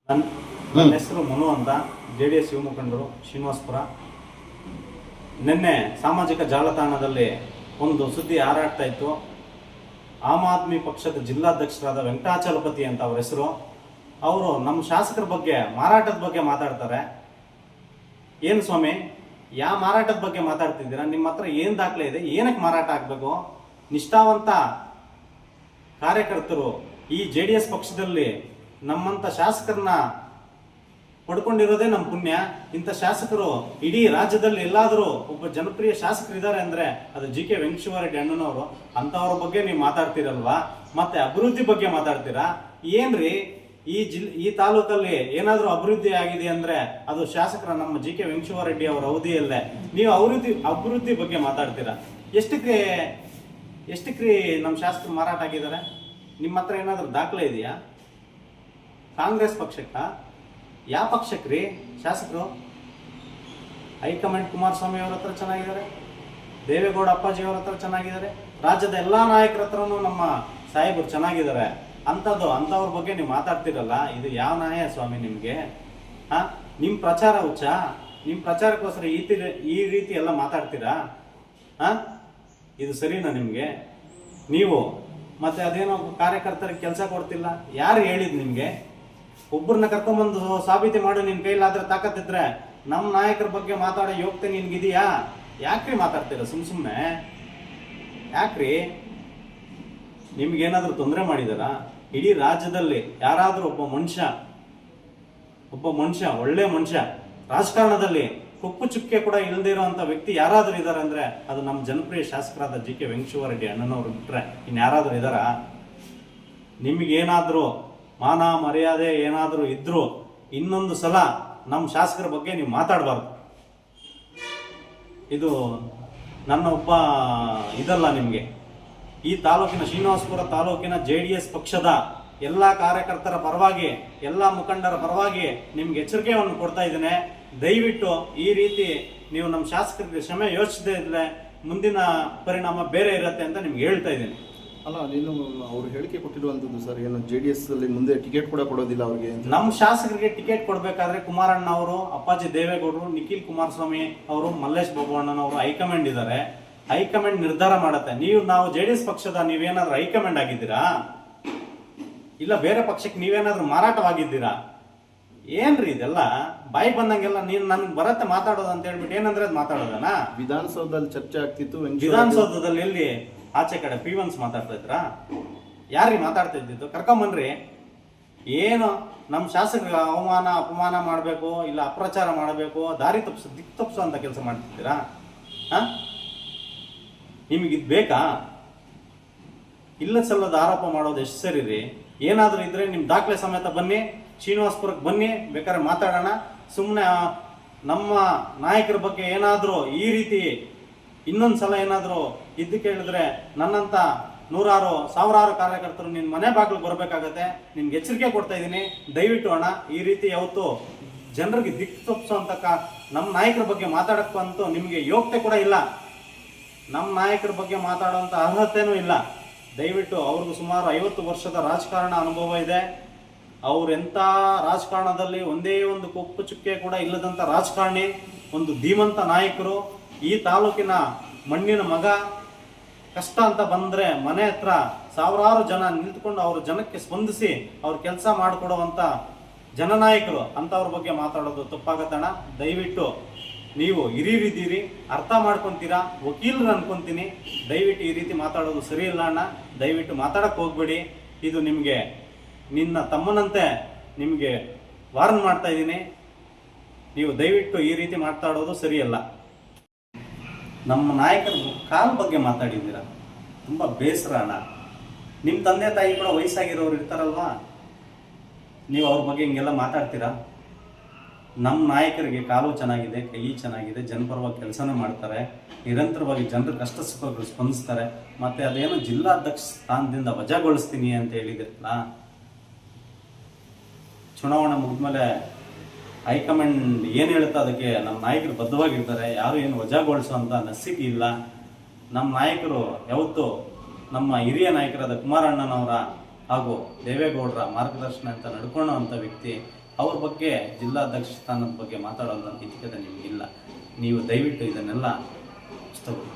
ನನ್ನ ಹೆಸರು ಮನು ಅಂತ, JDS ಯುವ ಮುಖಂಡರು, ಶ್ರೀನಿವಾಸಪುರ. ನಿನ್ನೆ ಸಾಮಾಜಿಕ ಜಾಲತಾಣದಲ್ಲಿ ಒಂದು ಸುದ್ದಿ ಹಾರಾಡ್ತಾ ಇತ್ತು. ಆಮ್ ಆದ್ಮಿ ಪಕ್ಷದ ಜಿಲ್ಲಾಧ್ಯಕ್ಷರಾದ ವೆಂಕಟಾಚಲಪತಿ ಅಂತ ಅವ್ರ ಹೆಸರು. ಅವರು ನಮ್ಮ ಶಾಸಕರ ಬಗ್ಗೆ, ಮಾರಾಟದ ಬಗ್ಗೆ ಮಾತಾಡ್ತಾರೆ. ಏನು ಸ್ವಾಮಿ, ಯಾವ ಮಾರಾಟದ ಬಗ್ಗೆ ಮಾತಾಡ್ತಿದ್ದೀರಾ? ನಿಮ್ಮ ಹತ್ರ ಏನು ದಾಖಲೆ ಇದೆ? ಏನಕ್ಕೆ ಮಾರಾಟ ಆಗಬೇಕು? ನಿಷ್ಠಾವಂತ ಕಾರ್ಯಕರ್ತರು ಈ JDS ಪಕ್ಷದಲ್ಲಿ ನಮ್ಮಂಥ ಶಾಸಕರನ್ನ ಪಡ್ಕೊಂಡಿರೋದೇ ನಮ್ಮ ಪುಣ್ಯ. ಇಂಥ ಶಾಸಕರು ಇಡೀ ರಾಜ್ಯದಲ್ಲಿ ಎಲ್ಲಾದರೂ ಒಬ್ಬ ಜನಪ್ರಿಯ ಶಾಸಕರಿದ್ದಾರೆ ಅಂದ್ರೆ ಅದು GK ವೆಂಕಟೇಶ್ವರರೆಡ್ಡಿ ಅಣ್ಣನವರು. ಅಂಥವ್ರ ಬಗ್ಗೆ ನೀವು ಮಾತಾಡ್ತೀರಲ್ವಾ? ಮತ್ತೆ ಅಭಿವೃದ್ಧಿ ಬಗ್ಗೆ ಮಾತಾಡ್ತೀರಾ? ಏನ್ರಿ, ಈ ತಾಲೂಕಲ್ಲಿ ಏನಾದರೂ ಅಭಿವೃದ್ಧಿ ಆಗಿದೆ ಅಂದ್ರೆ ಅದು ಶಾಸಕರ ನಮ್ಮ GK ವೆಂಕಟೇಶ್ವರರೆಡ್ಡಿ ಅವರ ಅವಧಿಯಲ್ಲೇ. ನೀವು ಅಭಿವೃದ್ಧಿ ಬಗ್ಗೆ ಮಾತಾಡ್ತೀರಾ? ಎಷ್ಟಕ್ರಿ ನಮ್ಮ ಶಾಸಕರು ಮಾರಾಟ ಆಗಿದ್ದಾರೆ? ನಿಮ್ಮ ಹತ್ರ ಏನಾದರೂ ದಾಖಲೆ ಇದೆಯಾ? ಕಾಂಗ್ರೆಸ್ ಪಕ್ಷಕ್ಕ? ಯಾವ ಪಕ್ಷಕ್ರಿ ಶಾಸಕರು? ಹೈಕಮಾಂಡ್ ಕುಮಾರಸ್ವಾಮಿ ಅವ್ರ ಹತ್ರ ಚೆನ್ನಾಗಿದ್ದಾರೆ, ದೇವೇಗೌಡ ಅಪ್ಪಾಜಿ ಅವ್ರ ಹತ್ರ ಚೆನ್ನಾಗಿದ್ದಾರೆ, ರಾಜ್ಯದ ಎಲ್ಲಾ ನಾಯಕರ ಹತ್ರನೂ ನಮ್ಮ ಸಾಹೇಬರು ಚೆನ್ನಾಗಿದ್ದಾರೆ. ಅಂಥವ್ರ ಬಗ್ಗೆ ನೀವು ಮಾತಾಡ್ತಿರಲ್ಲ, ಇದು ಯಾವ ನ್ಯಾಯ ಸ್ವಾಮಿ ನಿಮ್ಗೆ? ನಿಮ್ ಪ್ರಚಾರ ಹುಚ್ಚ? ನಿಮ್ ಪ್ರಚಾರಕ್ಕೋಸ್ಕರ ಈ ರೀತಿ ಎಲ್ಲ ಮಾತಾಡ್ತೀರಾ? ಇದು ಸರಿನಾ ನಿಮ್ಗೆ? ನೀವು ಮತ್ತೆ ಅದೇನೋ ಕಾರ್ಯಕರ್ತರಿಗೆ ಕೆಲಸ ಕೊಡ್ತಿಲ್ಲ, ಯಾರು ಹೇಳಿದ್ ನಿಮ್ಗೆ? ಒಬ್ಬರನ್ನ ಕರ್ಕೊಂಡ್ಬಂದು ಸಾಬೀತಿ ಮಾಡು, ನಿನ್ ಕೈಲಾದ್ರೆ ತಾಕತ್ತಿದ್ರೆ. ನಮ್ಮ ನಾಯಕರ ಬಗ್ಗೆ ಮಾತಾಡೋ ಯೋಗ್ಯತೆ ನಿನ್ಗಿದೆಯಾ? ಯಾಕ್ರಿ ಮಾತಾಡ್ತೀರ ಸುಮ್ನೆ? ಯಾಕ್ರಿ? ನಿಮ್ಗೇನಾದ್ರೂ ತೊಂದರೆ ಮಾಡಿದಾರ? ಇಡೀ ರಾಜ್ಯದಲ್ಲಿ ಯಾರಾದ್ರೂ ಒಬ್ಬ ಮನುಷ್ಯ ಒಳ್ಳೆ ಮನುಷ್ಯ, ರಾಜಕಾರಣದಲ್ಲಿ ಕುಪ್ಪು ಚುಕ್ಕೆ ಕೂಡ ಇಲ್ಲದೆ ಇರುವಂತ ವ್ಯಕ್ತಿ ಯಾರಾದ್ರೂ ಇದಾರೆ ಅಂದ್ರೆ ಅದು ನಮ್ಮ ಜನಪ್ರಿಯ ಶಾಸಕರಾದ GK ವೆಂಕಟೇಶ್ವರರೆಡ್ಡಿ ಅಣ್ಣನವ್ರು ಬಿಟ್ರೆ ಇನ್ಯಾರಾದ್ರೂ ಇದಾರ? ನಿಮ್ಗೇನಾದ್ರೂ ಮಾನ ಮರ್ಯಾದೆ ಏನಾದರೂ ಇದ್ರು ಇನ್ನೊಂದು ಸಲ ನಮ್ಮ ಶಾಸಕರ ಬಗ್ಗೆ ನೀವು ಮಾತಾಡಬಾರ್ದು. ಇದು ನನ್ನ ಒಬ್ಬ ಇದಲ್ಲ ನಿಮಗೆ. ಈ ತಾಲೂಕಿನ, ಶ್ರೀನಿವಾಸಪುರ ತಾಲೂಕಿನ JDS ಪಕ್ಷದ ಎಲ್ಲ ಕಾರ್ಯಕರ್ತರ ಪರವಾಗಿ, ಎಲ್ಲ ಮುಖಂಡರ ಪರವಾಗಿ ನಿಮ್ಗೆ ಎಚ್ಚರಿಕೆಯನ್ನು ಕೊಡ್ತಾ ಇದ್ದೇನೆ. ದಯವಿಟ್ಟು ಈ ರೀತಿ ನೀವು ನಮ್ಮ ಶಾಸಕರಿಗೆ ಕ್ಷಮೆ ಯೋಚಿಸದೇ ಇದ್ರೆ ಮುಂದಿನ ಪರಿಣಾಮ ಬೇರೆ ಇರುತ್ತೆ ಅಂತ ನಿಮ್ಗೆ ಹೇಳ್ತಾ ಇದ್ದೀನಿ. ಅಲ್ಲ, ನೀನು ಅವ್ರು ಹೇಳಿಕೆ ಕೊಟ್ಟಿರುವಂತದ್ದು ಸರ್, ಏನು JDS ಅಲ್ಲಿ ಮುಂದೆ ಟಿಕೆಟ್ ಕೂಡ ಕೊಡೋದಿಲ್ಲ ಅವ್ರಿಗೆ? ನಮ್ಮ ಶಾಸಕರಿಗೆ ಟಿಕೆಟ್ ಕೊಡ್ಬೇಕಾದ್ರೆ ಕುಮಾರಣ್ಣ ಅವರು, ಅಪ್ಪಾಜಿ ದೇವೇಗೌಡರು, ನಿಖಿಲ್ ಕುಮಾರಸ್ವಾಮಿ ಅವರು, ಮಲ್ಲೇಶ್ ಬಾಬು ಅಣ್ಣನವರು ಹೈಕಮಾಂಡ್ ಇದ್ದಾರೆ. ಹೈಕಮಾಂಡ್ ನಿರ್ಧಾರ ಮಾಡತ್ತೆ. ನಾವು JDS ಪಕ್ಷದ ನೀವೇನಾದ್ರೂ ಹೈಕಮಾಂಡ್ ಆಗಿದ್ದೀರಾ? ಇಲ್ಲ ಬೇರೆ ಪಕ್ಷಕ್ಕೆ ನೀವೇನಾದ್ರೂ ಮಾರಾಟವಾಗಿದ್ದೀರಾ? ಏನ್ರಿ ಇದೆಲ್ಲ? ಬಾಯಿ ಬಂದಂಗೆಲ್ಲ ನೀನ್ ನನ್ಗೆ ಬರತ್ತೆ ಮಾತಾಡೋದು ಅಂತ ಹೇಳ್ಬಿಟ್ಟು ಏನಂದ್ರೆ ಅದು ಮಾತಾಡೋದನಾ? ವಿಧಾನಸೌಧದಲ್ಲಿ ಚರ್ಚೆ ಆಗ್ತಿತ್ತು. ವಿಧಾನಸೌಧದಲ್ಲಿ ಎಲ್ಲಿ? ಆಚೆ ಕಡೆ P1s ಮಾತಾಡ್ತಾ ಇದ್ರಾ? ಯಾರಿಗೆ ಮಾತಾಡ್ತಾ ಇದ್ದಿದ್ದು? ಕರ್ಕೊಂಬನ್ರಿ. ಏನು ನಮ್ಮ ಶಾಸಕರಿಗೆ ಅಪಮಾನ ಮಾಡಬೇಕು, ಇಲ್ಲ ಅಪ್ರಚಾರ ಮಾಡಬೇಕು, ದಾರಿ ದಿಕ್ ತಪ್ಪಿಸೋ ಅಂತ ಕೆಲಸ ಮಾಡ್ತಿದ್ದೀರಾ? ನಿಮಗಿದ್ ಬೇಕಾ? ಇಲ್ಲ ಸಲ್ಲದ ಆರೋಪ ಮಾಡೋದು ಎಷ್ಟು ಸರಿ ರೀ? ಏನಾದ್ರೂ ಇದ್ರೆ ನಿಮ್ ದಾಖಲೆ ಸಮೇತ ಬನ್ನಿ, ಶ್ರೀನಿವಾಸಪುರಕ್ಕೆ ಬನ್ನಿ, ಬೇಕಾದ್ರೆ ಮಾತಾಡೋಣ. ಸುಮ್ಮನೆ ನಮ್ಮ ನಾಯಕರ ಬಗ್ಗೆ ಏನಾದ್ರೂ ಈ ರೀತಿ ಇನ್ನೊಂದ್ಸಲ ಏನಾದ್ರೂ ಇದ್ದು ಕೇಳಿದ್ರೆ ನನ್ನಂತ ನೂರಾರು ಸಾವಿರಾರು ಕಾರ್ಯಕರ್ತರು ನಿನ್ ಮನೆ ಬಾಗಿಲು ಬರಬೇಕಾಗತ್ತೆ. ನಿನ್ಗೆ ಎಚ್ಚರಿಕೆ ಕೊಡ್ತಾ ಇದ್ದೀನಿ. ದಯವಿಟ್ಟು ಅಣ್ಣ, ಈ ರೀತಿ ಯಾವತ್ತು ಜನರಿಗೆ ದಿಕ್ಕು ತಪ್ಪಿಸೋಂತ ನಮ್ಮ ನಾಯಕರ ಬಗ್ಗೆ ಮಾತಾಡಕ್ಕಂತೂ ನಿಮ್ಗೆ ಯೋಗ್ಯತೆ ಕೂಡ ಇಲ್ಲ. ನಮ್ಮ ನಾಯಕರ ಬಗ್ಗೆ ಮಾತಾಡುವಂತ ಅರ್ಹತೆನೂ ಇಲ್ಲ. ದಯವಿಟ್ಟು ಅವ್ರಿಗೂ ಸುಮಾರು 50 ವರ್ಷದ ರಾಜಕಾರಣ ಅನುಭವ ಇದೆ. ಅವ್ರೆಂಥ ರಾಜಕಾರಣದಲ್ಲಿ ಒಂದೇ ಒಂದು ಕೊಪ್ಪು ಚುಕ್ಕೆ ಕೂಡ ಇಲ್ಲದಂತ ರಾಜಕಾರಣಿ, ಒಂದು ಧೀಮಂತ ನಾಯಕರು. ಈ ತಾಲೂಕಿನ ಮಣ್ಣಿನ ಮಗ. ಕಷ್ಟ ಅಂತ ಬಂದ್ರೆ ಮನೆ ಹತ್ರ ಸಾವಿರಾರು ಜನ ನಿಂತ್ಕೊಂಡು ಅವ್ರ ಜನಕ್ಕೆ ಸ್ಪಂದಿಸಿ ಅವ್ರ ಕೆಲಸ ಮಾಡಿಕೊಡುವಂತ ಜನನಾಯಕರು. ಅಂತವ್ರ ಬಗ್ಗೆ ಮಾತಾಡೋದು ತಪ್ಪಾಗತ್ತಣ. ದಯವಿಟ್ಟು ನೀವು ಹಿರಿಯರಿದ್ದೀರಿ, ಅರ್ಥ ಮಾಡ್ಕೊಂತೀರಾ, ವಕೀಲರು ಅನ್ಕೊಂತೀನಿ. ದಯವಿಟ್ಟು ಈ ರೀತಿ ಮಾತಾಡೋದು ಸರಿ ಇಲ್ಲ ಅಣ್ಣ. ದಯವಿಟ್ಟು ಮಾತಾಡಕ್ ಹೋಗ್ಬೇಡಿ. ಇದು ನಿಮ್ಗೆ ನಿನ್ನ ತಮ್ಮನಂತೆ ನಿಮ್ಗೆ ವಾರ್ನ್ ಮಾಡ್ತಾ ಇದ್ದೀನಿ. ನೀವು ದಯವಿಟ್ಟು ಈ ರೀತಿ ಮಾತಾಡೋದು ಸರಿಯಲ್ಲ. ನಮ್ಮ ನಾಯಕರ ಕಾಲ್ ಬಗ್ಗೆ ಮಾತಾಡಿದ್ದೀರಾ, ತುಂಬಾ ಬೇಸರ ಅಣ್ಣ. ನಿಮ್ಮ ತಂದೆ ತಾಯಿ ಕೂಡ ವಯಸ್ಸಾಗಿರೋರು ಇರ್ತಾರಲ್ವಾ, ನೀವು ಅವ್ರ ಬಗ್ಗೆ ಹಿಂಗೆಲ್ಲ ಮಾತಾಡ್ತೀರಾ? ನಮ್ಮ ನಾಯಕರಿಗೆ ಕಾಲು ಚೆನ್ನಾಗಿದೆ, ಕೈ ಚೆನ್ನಾಗಿದೆ, ಜನಪರವಾಗಿ ಕೆಲಸನೂ ಮಾಡ್ತಾರೆ, ನಿರಂತರವಾಗಿ ಜನರ ಕಷ್ಟ ಸುಖಗಳು ಸ್ಪಂದಿಸ್ತಾರೆ. ಮತ್ತೆ ಅದೇನೋ ಜಿಲ್ಲಾಧ್ಯಕ್ಷ ಸ್ಥಾನದಿಂದ ವಜಾಗೊಳಿಸ್ತೀನಿ ಅಂತ ಹೇಳಿದಿರಲ್ಲ, ಚುನಾವಣೆ ಮುಗಿದ್ಮೇಲೆ ಹೈಕಮಾಂಡ್ ಏನು ಹೇಳುತ್ತಾ ಅದಕ್ಕೆ ನಮ್ಮ ನಾಯಕರು ಬದ್ಧವಾಗಿರ್ತಾರೆ. ಯಾರು ಏನು ವಜಾಗೊಳಿಸೋ ಅಂತ ನಸಿಕೆ ಇಲ್ಲ. ನಮ್ಮ ನಾಯಕರು ಯಾವತ್ತು ನಮ್ಮ ಹಿರಿಯ ನಾಯಕರಾದ ಕುಮಾರಣ್ಣನವರ ಹಾಗೂ ದೇವೇಗೌಡರ ಮಾರ್ಗದರ್ಶನ ಅಂತ ನಡ್ಕೊಳ್ಳೋ ಅಂಥ ವ್ಯಕ್ತಿ. ಅವ್ರ ಬಗ್ಗೆ ಜಿಲ್ಲಾಧ್ಯಕ್ಷ ಸ್ಥಾನದ ಬಗ್ಗೆ ಮಾತಾಡೋಲ್ಲ ನೈತಿಕತೆ ನಿಮಗಿಲ್ಲ. ನೀವು ದಯವಿಟ್ಟು ಇದನ್ನೆಲ್ಲ ಇಷ್ಟಪಡಿ.